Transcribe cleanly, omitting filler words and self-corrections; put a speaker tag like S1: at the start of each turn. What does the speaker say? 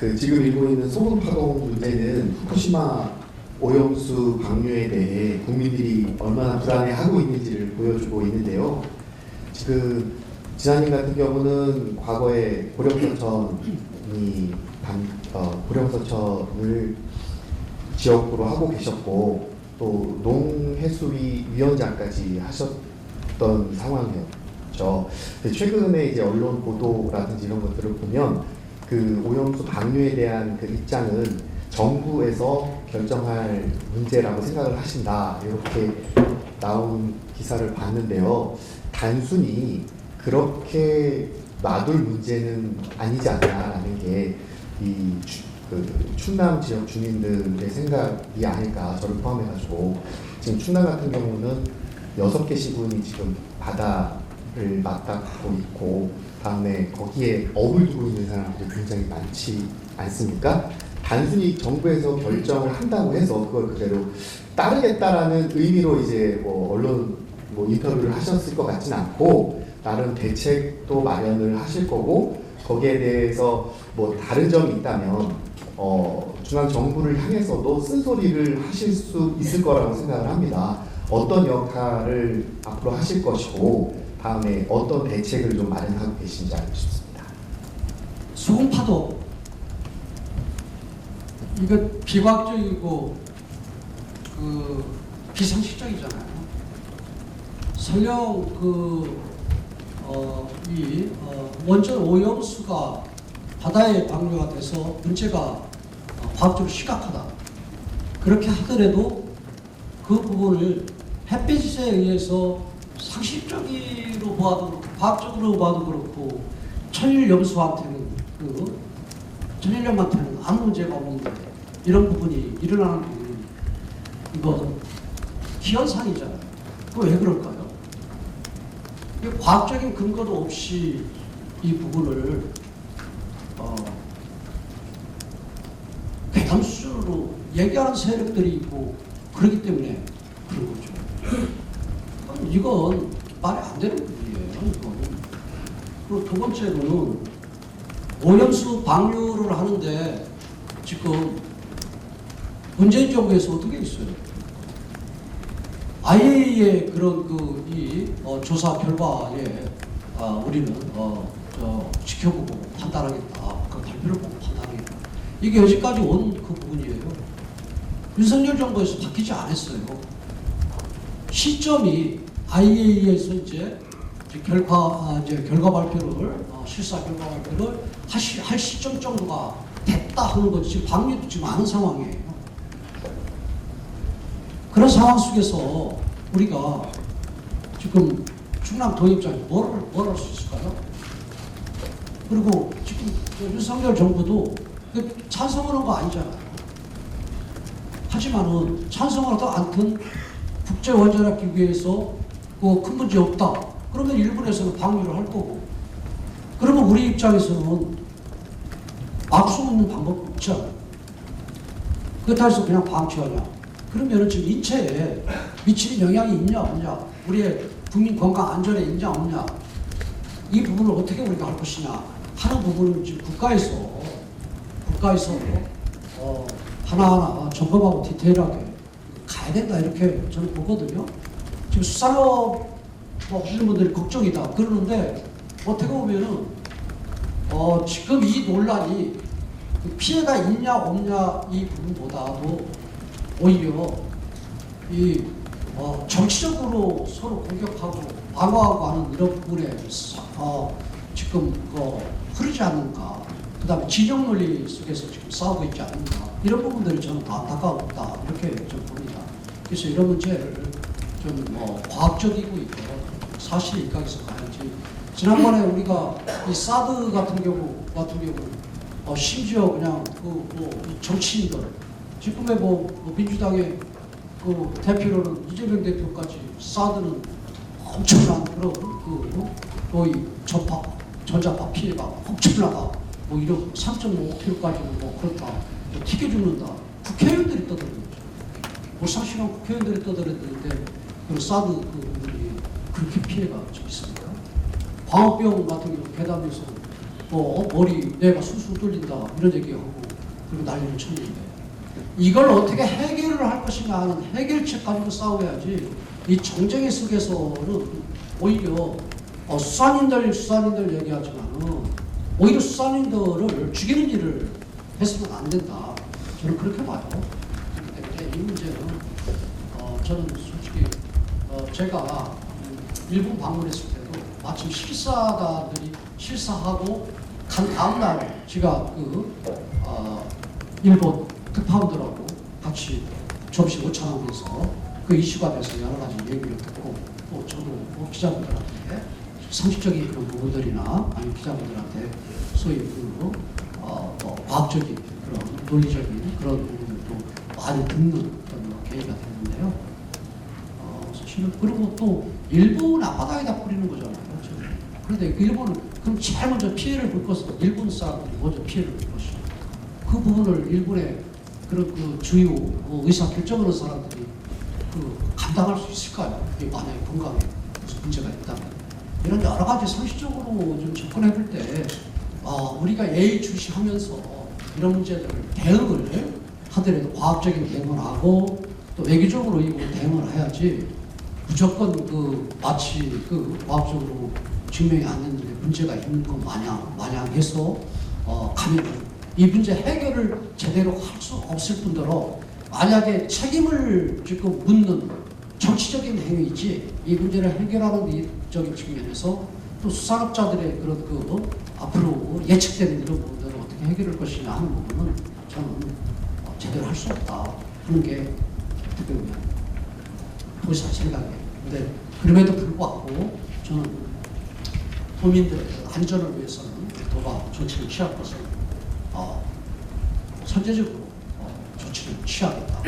S1: 그 지금 일고 있는 소금 파동 문제는 후쿠시마 오염수 방류에 대해 국민들이 얼마나 불안해하고 있는지를 보여주고 있는데요. 지금 지사님 같은 경우는 과거에 고령서천을 지역구로 하고 계셨고 또 농해수위 위원장까지 하셨던 상황이었죠. 최근에 이제 언론 보도라든지 이런 것들을 보면 그 오염수 방류에 대한 그 입장은 정부에서 결정할 문제라고 생각을 하신다, 이렇게 나온 기사를 봤는데요. 단순히 그렇게 놔둘 문제는 아니지 않나라는 게 이 충남 지역 주민들의 생각이 아닐까, 저를 포함해가지고. 지금 충남 같은 경우는 6개 시군이 지금 바다를 맞닿고 있고, 다음에 거기에 업을 두고 있는 사람들이 굉장히 많지 않습니까? 단순히 정부에서 결정을 한다고 해서 그걸 그대로 따르겠다라는 의미로 이제 뭐 언론 인터뷰를 하셨을 것 같진 않고, 나름 대책도 마련을 하실 거고, 거기에 대해서 뭐 다른 점이 있다면 중앙 정부를 향해서도 쓴소리를 하실 수 있을 거라고 생각을 합니다. 어떤 역할을 앞으로 하실 것이고, 다음에 어떤 대책을 좀 마련하고 계신지 알고 싶습니다.
S2: 소금파도 이거 비과학적이고 그 비상식적이잖아요. 설령 원전 오염수가 바다에 방류가 돼서 문제가 과학적으로 심각하다, 그렇게 하더라도 그 부분을 햇빛에 의해서 상식적으로 봐도 과학적으로 봐도 그렇고 천일염수한테는 천일염한테는 아무 문제가 없는데, 이런 부분이 일어나는 부분은 이거 기현상이잖아요. 그거 왜 그럴까요? 과학적인 근거도 없이 이 부분을 괴담 수준으로 얘기하는 세력들이 있고 그렇기 때문에 그런 거죠. 이건 말이 안 되는 부분이에요. 그리고 두 번째로는 오염수 방류를 하는데 지금 문재인 정부에서 어떻게 있어요? IAEA의 그런 조사 결과에 우리는 지켜보고 판단하겠다, 그 발표를 보고 판단하겠다. 이게 여기까지 온 그 부분이에요. 윤석열 정부에서 바뀌지 않았어요. 시점이 IAEA에서 이제 결과 발표를 실사 결과 발표를 할 시점 정도가 됐다 하는 거지, 지금 방류도 지금 아는 상황이에요. 그런 상황 속에서 우리가 지금 충남 도입장에 뭘 할 수 있을까요? 그리고 지금 윤석열 정부도 찬성하는 거 아니잖아요. 하지만은 찬성하도 않든 국제원자력기구에서 큰 문제 없다, 그러면 일본에서는 방류를 할 거고, 그러면 우리 입장에서는 막수 있는 방법 없잖아요. 그렇다고 해서 그냥 방치하냐? 그러면 지금 인체에 미치는 영향이 있냐 없냐, 우리의 국민 건강 안전에 있냐 없냐, 이 부분을 어떻게 우리가 할 것이냐 하는 부분을 지금 국가에서 하나하나 점검하고 디테일하게 가야 된다, 이렇게 저는 보거든요. 지금 수산업 하시는 분들이 걱정이다 그러는데, 어떻게 보면은 지금 이 논란이 피해가 있냐 없냐 이 부분보다도 오히려 정치적으로 서로 공격하고 방어하고 하는 이런 부분에 지금 흐르지 않는가, 그 다음에 진영 논리 속에서 지금 싸우고 있지 않는가, 이런 부분들이 저는 다 안타깝다, 이렇게 좀 봅니다. 그래서 이런 문제를 좀 과학적이고 있고 사실의 입각에서 가야지. 지난번에 우리가 이 사드 같은 경우 심지어 그냥 정치인들, 지금의 민주당의 대표로는 이재명 대표까지 사드는 엄청난 그런 전자파 피해가 엄청나다, 이런 3.5kg까지는 그렇다, 튀겨 죽는다, 국회의원들이 떠들었죠. 몰상식한 국회의원들이 떠들었는데 그 사드 부분이 그렇게 피해가 좀 있습니다. 광우병 같은 경우 괴담에서 머리 뇌가 술술 뚫린다 이런 얘기하고 그리고 난리를 쳤는데 이걸 어떻게 해결을 할 것인가 하는 해결책 가지고 싸워야지 이 정쟁의 속에서는 오히려 수사님들 얘기하지만은 오히려 수사님들을 죽이는 일을 했으면 안 된다. 저는 그렇게 봐요. 그렇기 때문에 이 문제는 저는 솔직히 제가 일본 방문했을 때도 마침 실사단들이 실사하고 간 다음날 제가 일본 특파원들하고 같이 접시 오찬하면서 그 이슈가 돼서 여러 가지 얘기를 듣고 또 저도 기자분들한테 상식적인 그런 부분들이나 아니면 기자분들한테 소위 과학적인 그런 논리적인 그런 부분들도 많이 듣는 그런 계기가 됐는데요. 사실은 그리고 또 일본 앞바다에다 뿌리는 거잖아요. 그런데 그 일본은 그럼 제일 먼저 피해를 볼 것은 일본 사람들이 먼저 피해를 볼 것이죠. 그 부분을 일본의 그런 그 주요 의사 결정하는 사람들이 감당할 수 있을까요? 그게 만약에 건강에 무슨 문제가 있다면 이런 여러 가지 상식적으로 좀 접근해 볼 때 우리가 예의주시하면서 이런 문제들을 대응을 하더라도 과학적인 대응을 하고 또 외교적으로 이 대응을 해야지 무조건 마치 과학적으로 증명이 안 됐는데 문제가 있는 것 마냥 해서 가면 이 문제 해결을 제대로 할 수 없을 뿐더러 만약에 책임을 지금 묻는 정치적인 행위이지 이 문제를 해결하는 이적인 측면에서 또 수산업자들의 그런 앞으로 예측되는 이런 부분들을 어떻게 해결할 것이냐 하는 부분은 저는 제대로 할 수 없다 하는 게 어떻게 보면 도시사 생각이에요. 근데 그럼에도 불구하고 저는 도민들의 안전을 위해서는 도가 조치를 취할 것을 선제적으로 조치를 취하겠다.